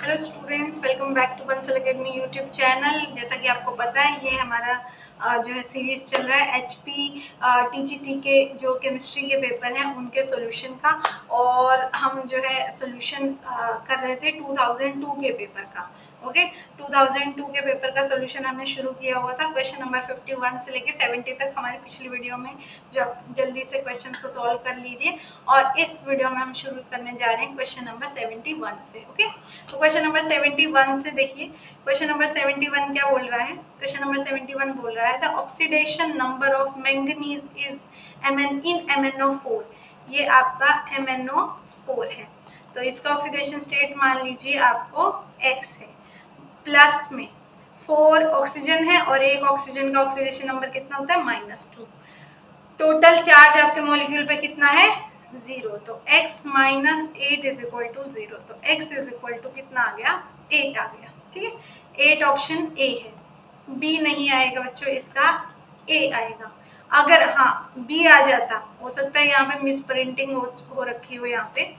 Hello students, welcome back to Bansal academy YouTube channel. जैसा कि आपको पता है ये हमारा जो है सीरीज चल रहा है एचपी टीजीटी के जो केमिस्ट्री के पेपर हैं उनके सॉल्यूशन का। और हम जो है सॉल्यूशन कर रहे थे 2002 के पेपर का। ओके, 2002 के पेपर का सॉल्यूशन हमने शुरू किया हुआ था। क्वेश्चन नंबर 51 से लेके 70 तक हमारी पिछली वीडियो में जो आप जल्दी से क्वेश्चन को सॉल्व कर लीजिए। और इस वीडियो में हम शुरू करने जा रहे हैं क्वेश्चन नंबर 71 से। ओके, तो क्वेश्चन नंबर 71 से देखिए, क्वेश्चन नंबर 71 क्या बोल रहा है। क्वेश्चन नंबर 71 बोल रहा है the oxidation number of manganese is in MnO4। ये आपका MnO4 है, तो इसका ऑक्सीडेशन स्टेट मान लीजिए आपको X है। प्लस में 4 ऑक्सीजन है और एक ऑक्सीजन का ऑक्सीडेशन नंबर कितना होता है -2। टोटल चार्ज आपके मॉलिक्यूल पे कितना है 0, तो x minus 8 is equal to 0। तो x इज इक्वल टू कितना आ गया 8 आ गया। ठीक है, 8 ऑप्शन ए है, b नहीं आएगा बच्चों, इसका a आएगा। अगर हाँ b आ जाता, हो सकता है यहाँ पे मिस प्रिंटिंग हो रखी हो, यहाँ पे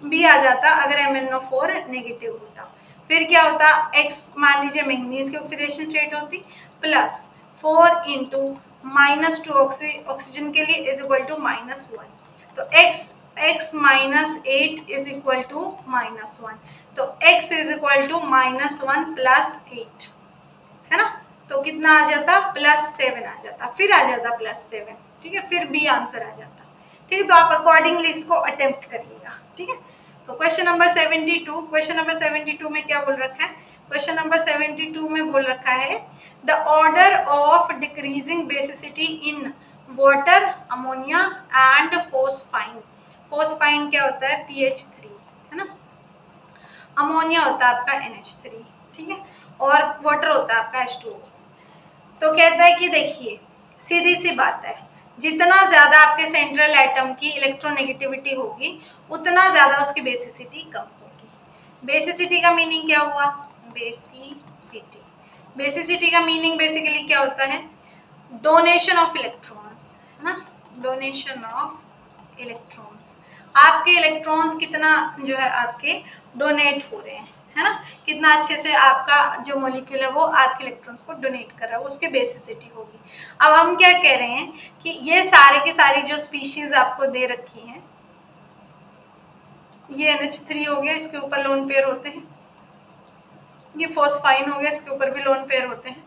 b आ जाता अगर MnO4 नेगेटिव होता। फिर क्या होता, x मान लीजिए मैंगनीज की ऑक्सीडेशन स्टेट होती, प्लस 4 इंटू -2 ऑक्सीजन के लिए इज इक्वल टू -1। तो x minus 8 is equal to -1। तो x is equal to -1 plus 8 है ना, तो कितना आ जाता +7 आ जाता, फिर आ जाता +7। ठीक है, फिर बी आंसर आ जाता। ठीक है, तो आप अकॉर्डिंगली इसको अटेम्प्ट करिएगा। ठीक है, तो क्वेश्चन नंबर 72, क्वेश्चन नंबर 72 में क्या बोल रखा है। क्वेश्चन नंबर 72 में बोल रखा है the order of decreasing basicity in water, ammonia and phosphine. Phosphine क्या होता है PH3 है ना, अमोनिया होता है आपका NH3। ठीक है, और वाटर होता है आपका H2O। तो कहता है कि देखिए सीधी सी बात है, जितना ज्यादा आपके सेंट्रल एटम की इलेक्ट्रोनेगेटिविटी होगी उतना ज्यादा उसकी बेसिसिटी कम होगी। बेसिसिटी का मीनिंग क्या हुआ, बेसिसिटी का मीनिंग बेसिकली क्या होता है, डोनेशन ऑफ इलेक्ट्रॉन्स है ना, डोनेशन ऑफ इलेक्ट्रॉन्स। आपके इलेक्ट्रॉन्स कितना जो है आपके डोनेट हो रहे हैं, है ना, कितना अच्छे से आपका जो मॉलिक्यूल है वो आपके इलेक्ट्रॉन्स को डोनेट कर रहा है, उसकी बेसिसिटी होगी। अब हम क्या कह रहे हैं कि ये सारे की सारी जो स्पीशीज आपको दे रखी हैं, ये NH3 हो गया, इसके ऊपर लोन पेयर होते हैं, ये फोस्फाइन हो गया, इसके ऊपर भी लोन पेयर होते हैं,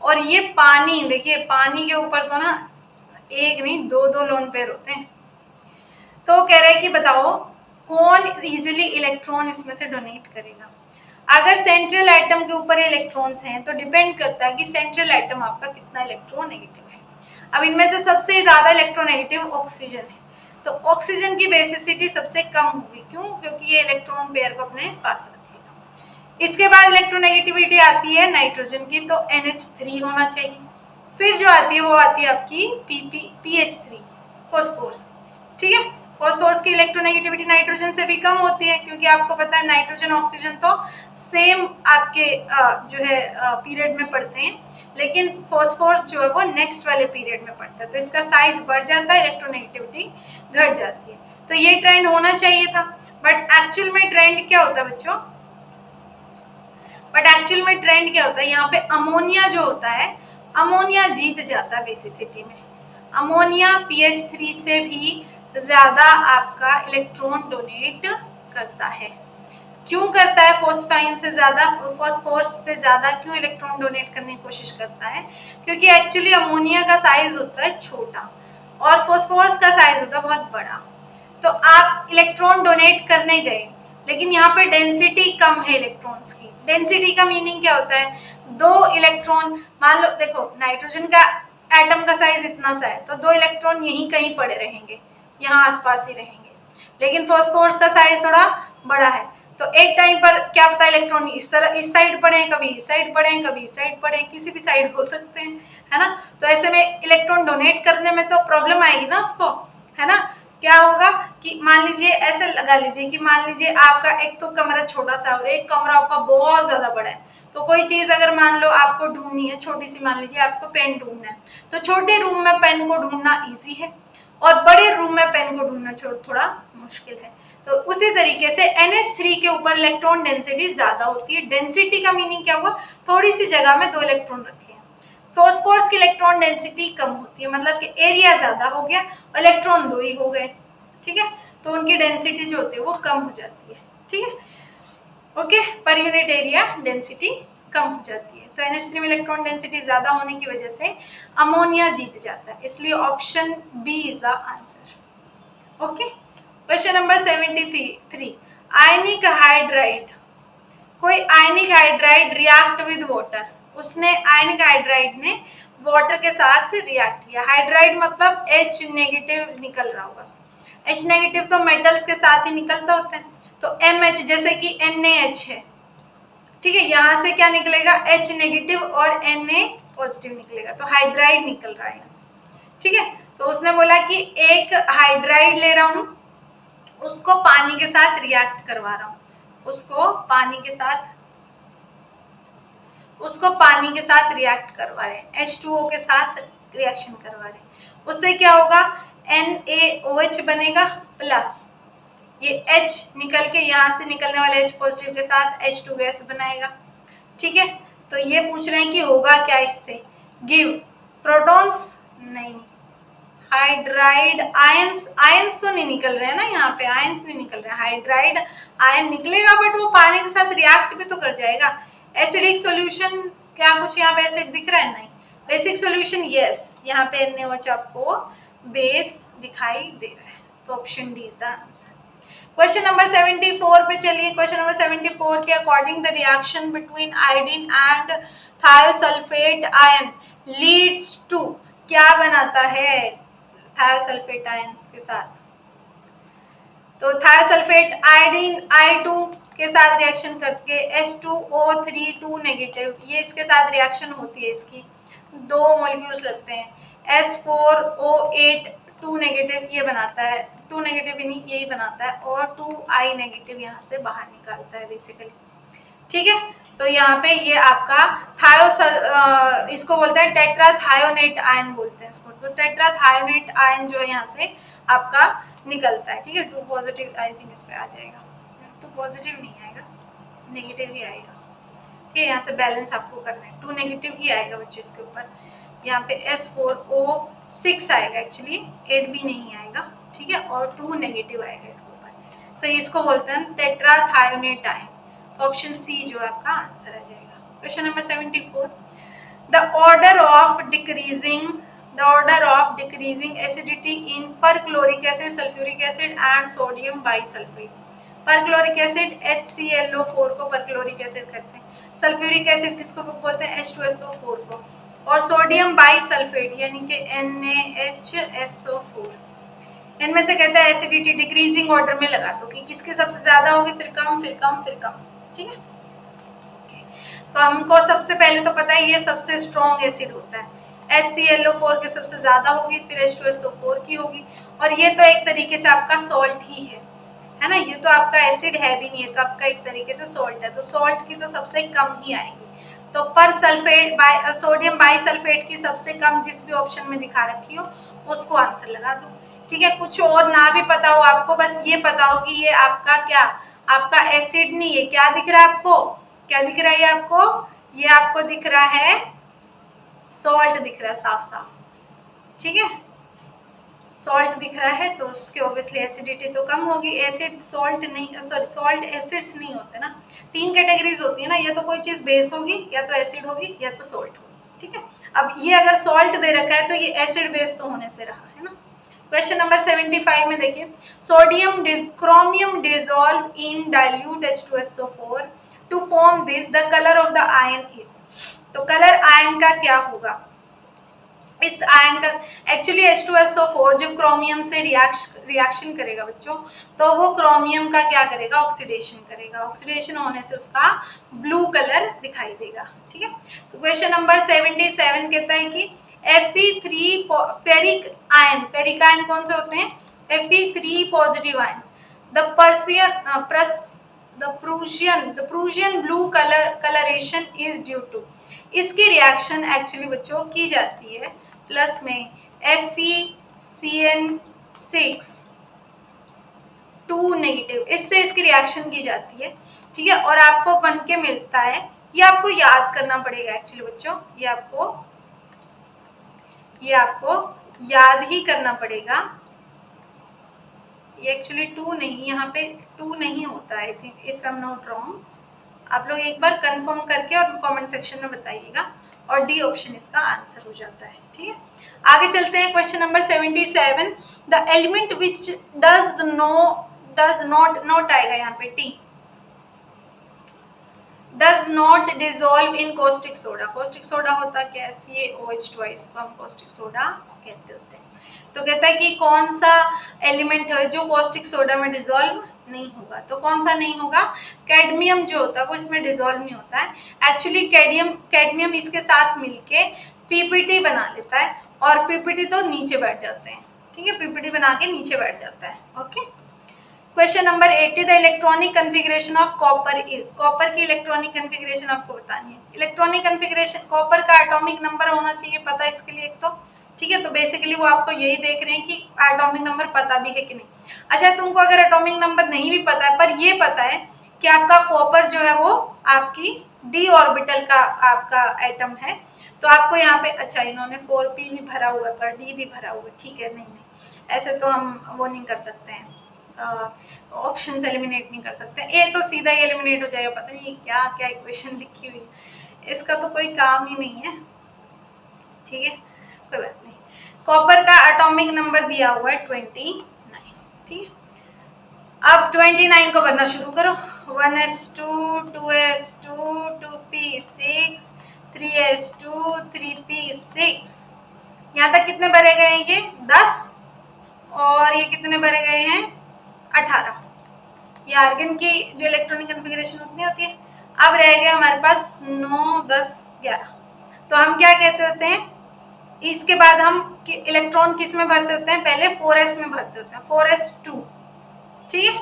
और ये पानी, देखिए पानी के ऊपर तो ना एक नहीं दो दो लोन पेयर होते हैं। तो कह रहे हैं कि बताओ कौन इजीली इलेक्ट्रॉन इसमें से डोनेट करेगा। अगर सेंट्रल एटम के ऊपर इलेक्ट्रॉन्स हैं तो डिपेंड करता है कि सेंट्रल एटम आपका कितना इलेक्ट्रोनेगेटिव है। अब इनमें से सबसे ज्यादा इलेक्ट्रोनेगेटिव ऑक्सीजन है, तो ऑक्सीजन की बेसिसिटी सबसे कम होगी। क्यों, क्योंकि ये इलेक्ट्रॉन पेयर को अपने पास रखेगा। इसके बाद इलेक्ट्रोनेगेटिविटी आती है नाइट्रोजन की, तो NH3 होना चाहिए। फिर जो आती है वो आती है आपकी PH3 फॉस्फोरस। ठीक है, फॉस्फोरस की इलेक्ट्रोनेगेटिविटी नाइट्रोजन से भी कम होती है, क्योंकि आपको पता है नाइट्रोजन ऑक्सीजन तो सेम आपके जो है पीरियड में पढ़ते हैं, लेकिन फॉस्फोरस जो है वो नेक्स्ट वाले पीरियड में पढ़ता है, तो इसका साइज बढ़ जाता है, इलेक्ट्रोनेगेटिविटी घट जाती है। तो ये ट्रेंड होना चाहिए था, बट एक्चुअल में ट्रेंड क्या होता है बच्चों, क्या होता है, यहाँ पे अमोनिया जो होता है, अमोनिया जीत जाता है बेसिसिटी में। अमोनिया PH3 से भी ज्यादा आपका इलेक्ट्रॉन डोनेट करता है। क्यों करता है, फोस्फाइन से ज्यादा, फॉस्फोरस से ज्यादा क्यों इलेक्ट्रॉन डोनेट करने की कोशिश करता है, क्योंकि एक्चुअली अमोनिया का साइज होता है छोटा और फॉस्फोरस का साइज होता है बहुत बड़ा। तो आप इलेक्ट्रॉन डोनेट करने गए, लेकिन यहाँ पे डेंसिटी कम है इलेक्ट्रॉन्स की। डेंसिटी का मीनिंग क्या होता है, दो इलेक्ट्रॉन, मान लो देखो नाइट्रोजन का एटम का साइज इतना सा है, तो दो इलेक्ट्रॉन यहीं कहीं पड़े रहेंगे, यहाँ आसपास ही रहेंगे। लेकिन फॉस्फोरस का साइज थोड़ा बड़ा है, तो एक टाइम पर क्या पता इलेक्ट्रॉन इस तरह इस साइड पड़े, कभी इस साइड पड़े, कभी इस साइड पड़े, किसी भी साइड हो सकते हैं, है ना। तो ऐसे में इलेक्ट्रॉन डोनेट करने में तो प्रॉब्लम आएगी ना उसको, है ना। क्या होगा कि मान लीजिए ऐसे लगा लीजिए कि मान लीजिए आपका एक तो कमरा छोटा सा और एक कमरा आपका बहुत ज्यादा बड़ा है, तो कोई चीज अगर मान लो आपको ढूंढनी है, छोटी सी मान लीजिए आपको पेन ढूंढना है, तो छोटे रूम में पेन को ढूंढना इजी है और बड़े रूम में पेन को ढूंढना थोड़ा मुश्किल है। तो उसी तरीके से NH3 के ऊपर इलेक्ट्रॉन डेंसिटी ज्यादा होती है। डेंसिटी का मीनिंग क्या हुआ, थोड़ी सी जगह में 2 इलेक्ट्रॉन रखे हैं। फॉस्फोरस की इलेक्ट्रॉन डेंसिटी कम होती है, मतलब कि एरिया ज्यादा हो गया, इलेक्ट्रॉन 2 ही हो गए, ठीक है, तो उनकी डेंसिटी जो होती है वो कम हो जाती है, ठीक है, okay, per unit area density कम हो जाती है। तो NH3 में इलेक्ट्रॉन डेंसिटी ज्यादा होने की वजह से अमोनिया जीत जाता है, इसलिए option B is the answer. Okay, question number 73, आयनिक हाइड्राइड, कोई आयनिक हाइड्राइड रिएक्ट विद वाटर, उसने आयनिक हाइड्राइड ने वाटर के साथ रिएक्ट किया। हाइड्राइड मतलब H नेगेटिव निकल रहा होगा, H नेगेटिव तो मेटल्स के साथ ही निकलता होता है, तो MH जैसे कि NaH है, ठीक है, यहाँ से क्या निकलेगा, H नेगेटिव और Na पॉजिटिव निकलेगा, तो हाइड्राइड निकल रहा है यहाँ से, ठीक है। तो उसने बोला कि एक हाइड्राइड ले रहा हूँ, उसको पानी के साथ रिएक्ट करवा रहा हूँ, उसको पानी के साथ रिएक्ट करवा रहे हैं, H2O के साथ रिएक्शन करवा रहे हैं, उससे क्या होगा, NaOH बनेगा प्लस ये H निकल के यहाँ से निकलने वाले H पॉजिटिव के साथ H2 गैस बनाएगा, ठीक है। तो ये पूछ रहे हैं कि होगा क्या इससे, गिव प्रोटॉन्स, नहीं, हाइड्राइड आयंस, आयंस तो नहीं निकल रहे हैं ना, यहाँ पे आयंस नहीं निकल रहे हैं, हाइड्राइड आयन निकलेगा बट वो पानी के साथ रिएक्ट भी तो कर जाएगा। एसिडिक सॉल्यूशन, क्या कुछ यहाँ पे एसिड दिख रहा है, नहीं। बेसिक सॉल्यूशन, यस, यहाँ पे NaOH आपको बेस दिखाई दे रहा है, तो option D is the answer. Question number 74 पे चलिए। क्वेश्चन नंबर 74 के according the reaction between iodine and thiosulphate ion leads to, क्या बनाता है थायोसल्फेट आयंस के साथ, तो थायोसल्फेट आयोडीन I2 के साथ रिएक्शन करके H2O3 2 नेगेटिव, ये इसके साथ रिएक्शन होती है, इसकी 2 मॉलिक्यूल्स लगते हैं, S4O8 2 नेगेटिव ये बनाता है, 2 नेगेटिव ही नहीं यही बनाता है, और 2I नेगेटिव यहाँ से बाहर निकालता है बेसिकली, ठीक है। तो यहाँ पे ये आपका इसको बोलते हैं टेट्राथायोनेट आयन बोलते हैं इसको, तो टेट्राथायोनेट आयन जो है यहाँ से आपका निकलता है, ठीक है। 2 पॉजिटिव आई थिंक इस पे आ जाएगा, 2 पॉजिटिव नहीं आएगा, नेगेटिव ही आएगा, ठीक है, यहाँ से बैलेंस आपको करना है, 2 नेगेटिव ही आएगा बच्चे इसके ऊपर, यहाँ पे S4O6 आएगा, एक्चुअली 8 भी नहीं आएगा, ठीक है, और 2 नेगेटिव आएगा इसके ऊपर, तो इसको बोलते हैं टेट्राथायोनेट आयन, तो ऑप्शन सी जो आपका आंसर आ जाएगा। Question number 74, the order of decreasing acidity in perchloric acid, sulphuric acid and sodium bisulphate. Perchloric acid HClO4 को परक्लोरिक एसिड कहते हैं, सल्फ्यूरिक एसिड किसको बोलते हैं, H2SO4 को, और सोडियम बाइसल्फेट यानी कि NaHSO4, इनमें से कहता है एसिडिटी डिक्रीजिंग ऑर्डर में लगा दो कि किसकी सबसे ज्यादा होगी, फिर कम फिर कम फिर कम, ठीक है। तो हमको सबसे पहले तो पता है ये सबसे स्ट्रॉन्ग एसिड होता है, HClO4 के सबसे ज्यादा होगी, फिर H2SO4 की होगी, और ये तो एक तरीके से आपका सॉल्ट ही है ना, ये तो आपका एसिड है भी नहीं है, तो आपका एक तरीके से सॉल्ट है, तो सॉल्ट की तो सबसे कम ही आएगी, तो पर सल्फेट सोडियम बाइसल्फेट की सबसे कम जिस भी ऑप्शन में दिखा रखी हो उसको आंसर लगा दो, ठीक है। कुछ और ना भी पता हो आपको, बस ये पता हो कि ये आपका क्या, आपका एसिड नहीं है, क्या दिख रहा है आपको, क्या दिख रहा है ये आपको, ये आपको दिख रहा है सॉल्ट दिख रहा है साफ साफ, ठीक है, सॉल्ट दिख रहा है, तो उसके ऑब्वियसली एसिडिटी तो कम होगी। एसिड सॉल्ट नहीं, सॉरी सॉल्ट एसिड्स नहीं होते ना, 3 कैटेगरीज होती है ना, या तो कोई चीज बेस होगी, या तो एसिड होगी, या तो सॉल्ट होगी, ठीक है। अब ये अगर सॉल्ट दे रखा है तो ये एसिड बेस तो होने से रहा है ना। क्वेश्चन नंबर 75 में देखिए, chromium dissolve in dilute H2SO4 to form this, the colour of the ion is, तो कलर आयन का क्या होगा, इस आयन का, एक्चुअली H2SO4 जब क्रोमियम से रिएक्शन करेगा बच्चों, तो वो क्रोमियम का क्या करेगा, ऑक्सीडेशन करेगा, ऑक्सीडेशन होने से उसका ब्लू कलर दिखाई देगा, ठीक है। तो क्वेश्चन नंबर 77 कहता है कि Fe3 फेरिक आयन कौन से होते हैं, Fe3 positive ion, the Prussian blue colouration is due to, इसकी रिएक्शन एक्चुअली बच्चों की जाती है प्लस में FeCN6 2 नेगेटिव, इससे इसकी रिएक्शन की जाती है, ठीक है, और आपको बन के मिलता है। ये आपको याद करना पड़ेगा एक्चुअली बच्चों, ये आपको याद ही करना पड़ेगा। ये एक्चुअली 2 नहीं, यहाँ पे 2 नहीं होता I think, if I am not wrong. आप लोग एक बार कंफर्म करके और कमेंट सेक्शन में बताइएगा, और डी ऑप्शन इसका आंसर हो जाता है, ठीक है। आगे चलते हैं, question number 77। The element which does not आएगा यहाँ पे T, does not dissolve in caustic soda. Caustic soda होता क्या है, CaOH2, इसको हम कॉस्टिक सोडा कहते होते हैं। तो कहता है कि कौन सा एलिमेंट है जो कॉस्टिक सोडा में डिजोल्व नहीं होगा, तो कौन सा नहीं होगा, कैडमियम जो होता है वो इसमें डिजोल्व नहीं होता है। एक्चुअली कैडमियम इसके साथ मिलके पीपीटी बना लेता है, और पीपीटी तो नीचे बैठ जाते हैं, ठीक है, पीपीटी बना के नीचे बैठ जाता है। Okay, question number 80, the electronic configuration of copper is. Copper की इलेक्ट्रॉनिक कन्फिग्रेशन आपको बतानी है। इलेक्ट्रॉनिक कन्फिग्रेशन, कॉपर का एटॉमिक नंबर होना चाहिए पता इसके लिए एक तो, ठीक है, तो बेसिकली वो आपको यही देख रहे हैं कि एटॉमिक नंबर पता भी है कि नहीं। अच्छा, तुमको अगर एटॉमिक नंबर नहीं भी पता है, पर ये पता है कि आपका कॉपर जो है वो आपकी डी ऑर्बिटल का आपका एटम है, तो आपको यहाँ पे, अच्छा इन्होंने 4p भी भरा हुआ है पर डी भी भरा हुआ है, ठीक है, नहीं ऐसे तो हम वो नहीं कर सकते हैं, ऑप्शन से एलिमिनेट नहीं कर सकते। ए तो सीधा ही एलिमिनेट हो जाएगा, पता नहीं क्या क्या इक्वेशन लिखी हुई है, इसका तो कोई काम ही नहीं है, ठीक है, कोई बात नहीं। कॉपर का एटॉमिक नंबर दिया हुआ है 29, ठीक है। अब 29 को भरना शुरू करो, 1s2 2s2 2p6 3s2 3p6, यहाँ तक कितने भरे गए हैं, ये 10, और ये कितने भरे गए हैं, 18। ये आर्गन की जो इलेक्ट्रॉनिक कन्फिग्रेशन उतनी होती है। अब रह गया हमारे पास 9 10 11, तो हम क्या कहते होते हैं, इसके बाद हम इलेक्ट्रॉन किस में भरते होते हैं, पहले 4s में भरते होते हैं, 4s2, ठीक है,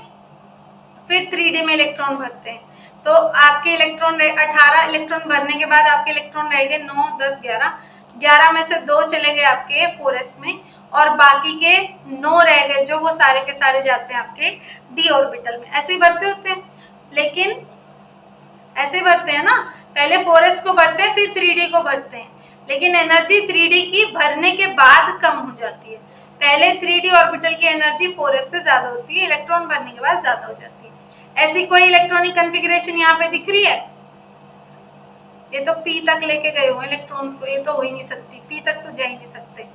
फिर 3d में इलेक्ट्रॉन भरते हैं। तो आपके इलेक्ट्रॉन 18 इलेक्ट्रॉन भरने के बाद आपके इलेक्ट्रॉन रह गए 9 10 11, 11 में से 2 चले गए आपके 4s में, और बाकी के 9 रह गए जो वो सारे के सारे जाते हैं आपके डी ऑर्बिटल में। ऐसे ही भरते होते हैं, लेकिन ऐसे भरते हैं ना, पहले 4s को भरते हैं फिर 3d को भरते हैं, लेकिन एनर्जी 3d की भरने के बाद कम हो जाती है। पहले 3d ऑर्बिटल की एनर्जी 4s से ज्यादा होती है, इलेक्ट्रॉन भरने के बाद ज्यादा हो जाती है। ऐसी कोई इलेक्ट्रॉनिक कन्फिग्रेशन यहाँ पे दिख रही है, ये तो p तक लेके गए हुए इलेक्ट्रॉन्स को, ये तो हो ही नहीं सकती, p तक तो जा ही नहीं सकते।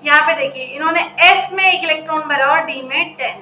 यहाँ पे देखिए इन्होंने s में 1 इलेक्ट्रॉन भरा और d में 10,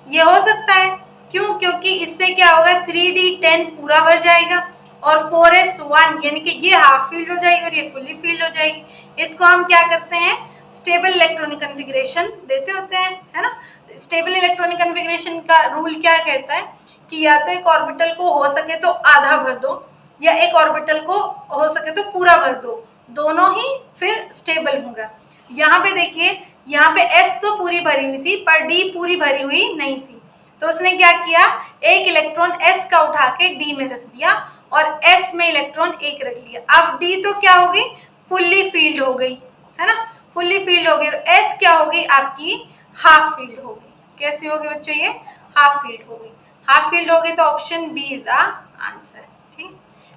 ये हो सकता है, क्यों, क्योंकि इससे क्या होगा, 3d 10 पूरा भर जाएगा, और 4s 1, यानी कि ये हाफ फील्ड हो जाएगी और ये फुल्ली फील्ड हो जाएगी। इसको हम क्या करते हैं, स्टेबल इलेक्ट्रॉनिक कन्फिग्रेशन देते होते हैं, है ना। स्टेबल इलेक्ट्रॉनिक कन्फिग्रेशन का रूल क्या कहता है कि या तो एक ऑर्बिटल को हो सके तो आधा भर दो, या एक ऑर्बिटल को हो सके तो पूरा भर दो, दोनों ही फिर स्टेबल होगा। यहाँ पे देखिए, यहाँ पे s तो पूरी भरी हुई थी पर d पूरी भरी हुई नहीं थी, तो उसने क्या किया, एक इलेक्ट्रॉन s का उठा के d में रख दिया और s में इलेक्ट्रॉन 1 रख लिया। अब d तो क्या हो गई, फुल्ली फील्ड हो गई, है ना, फुल्ली फील्ड हो गई, और s क्या हो गई, आपकी हाफ फील्ड हो गई। कैसी हो गई बच्चों, ये हाफ फील्ड हो गई। हाफ फील्ड हो गई तो option B is the answer, ठीक।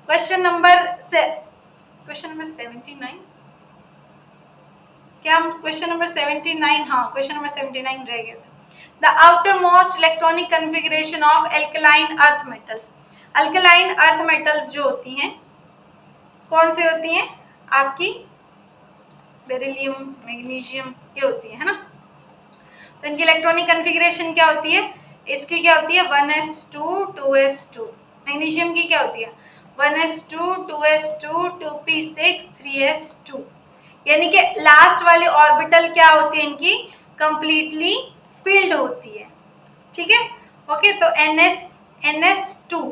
क्वेश्चन नंबर 79, क्या हम क्वेश्चन नंबर 79, हाँ क्वेश्चन नंबर 79 रह गया था। The outer most electronic configuration of alkaline earth metals. Alkaline earth metals जो होती हैं, कौन सी होती हैं, आपकी बेरिलियम मैग्नीशियम ये होती है ना। तो इनकी इलेक्ट्रॉनिक कन्फिग्रेशन क्या होती है, इसकी क्या होती है 1s2 2s2, मैग्नीशियम की क्या होती है 1s2 2s2 2p6 3s2, यानी कि लास्ट वाली ऑर्बिटल क्या होती है इनकी, कंप्लीटली फील्ड होती है, ठीक है। ओके, तो ns2,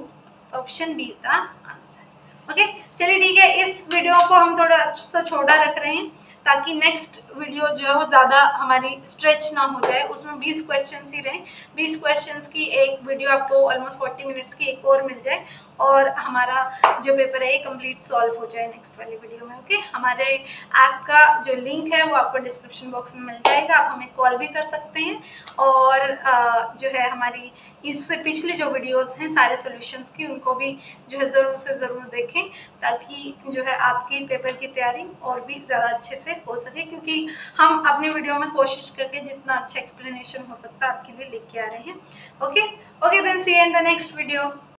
option B is the answer. Okay, चलिए ठीक है, इस वीडियो को हम थोड़ा सा छोटा रख रहे हैं ताकि नेक्स्ट वीडियो जो है वो ज़्यादा हमारी स्ट्रेच ना हो जाए। उसमें 20 क्वेश्चन ही रहें, 20 क्वेश्चन की एक वीडियो आपको ऑलमोस्ट 40 मिनट्स की एक और मिल जाए और हमारा जो पेपर है ये कंप्लीट सॉल्व हो जाए नेक्स्ट वाली वीडियो में। ओके, हमारे ऐप का जो लिंक है वो आपको डिस्क्रिप्शन बॉक्स में मिल जाएगा, आप हमें कॉल भी कर सकते हैं और जो है हमारी इससे पिछली जो वीडियोस हैं सारे सॉल्यूशंस की उनको भी जो है ज़रूर से ज़रूर देखें, ताकि जो है आपकी पेपर की तैयारी और भी ज़्यादा अच्छे से हो सके, क्योंकि हम अपने वीडियो में कोशिश करके जितना अच्छा एक्सप्लेनेशन हो सकता है आपके लिए लेके आ रहे हैं। Okay, okay then see you in the next video.